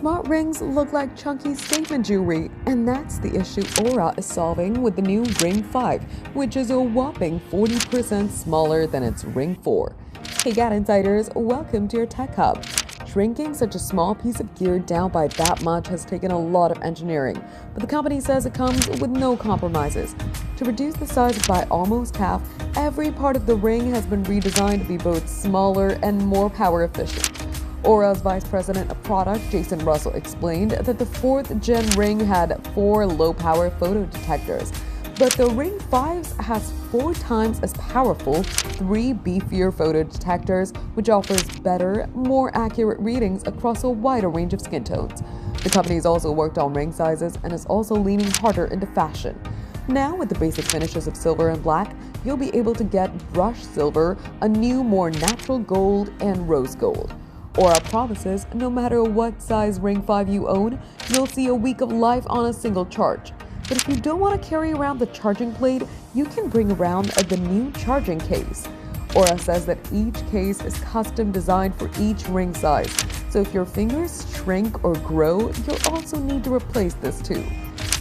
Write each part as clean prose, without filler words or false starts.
Smart rings look like chunky statement jewelry, and that's the issue Oura is solving with the new Ring 5, which is a whopping 40% smaller than its Ring 4. Hey GadInsiders, welcome to your Tech Hub. Shrinking such a small piece of gear down by that much has taken a lot of engineering, but the company says it comes with no compromises. To reduce the size by almost half, every part of the ring has been redesigned to be both smaller and more power efficient. Oura's Vice President of Product, Jason Russell, explained that the 4th-gen ring had 4 low-power photo detectors, but the Ring 5 has 4 times as powerful 3 beefier photo detectors, which offers better, more accurate readings across a wider range of skin tones. The company has also worked on ring sizes and is also leaning harder into fashion. Now, with the basic finishes of silver and black, you'll be able to get brushed silver, a new, more natural gold, and rose gold. Oura promises no matter what size Ring 5 you own, you'll see a week of life on a single charge. But if you don't want to carry around the charging plate, you can bring around the new charging case. Oura says that each case is custom designed for each ring size, so if your fingers shrink or grow, you'll also need to replace this too.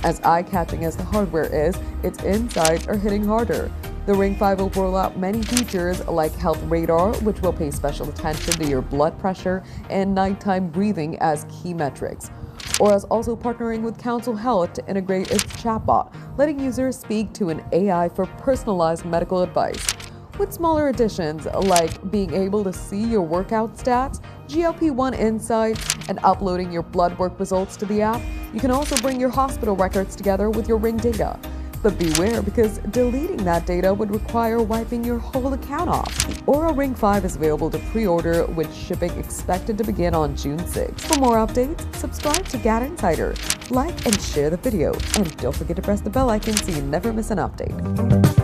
As eye-catching as the hardware is, its insides are hitting harder. The Ring 5 will roll out many features like Health Radar, which will pay special attention to your blood pressure and nighttime breathing as key metrics. Oura is also partnering with Council Health to integrate its chatbot, letting users speak to an AI for personalized medical advice. With smaller additions like being able to see your workout stats, GLP-1 insights, and uploading your blood work results to the app, you can also bring your hospital records together with your Ring data. But beware, because deleting that data would require wiping your whole account off. The Oura Ring 5 is available to pre-order, with shipping expected to begin on June 6th. For more updates, subscribe to GadInsider, like and share the video, and don't forget to press the bell icon so you never miss an update.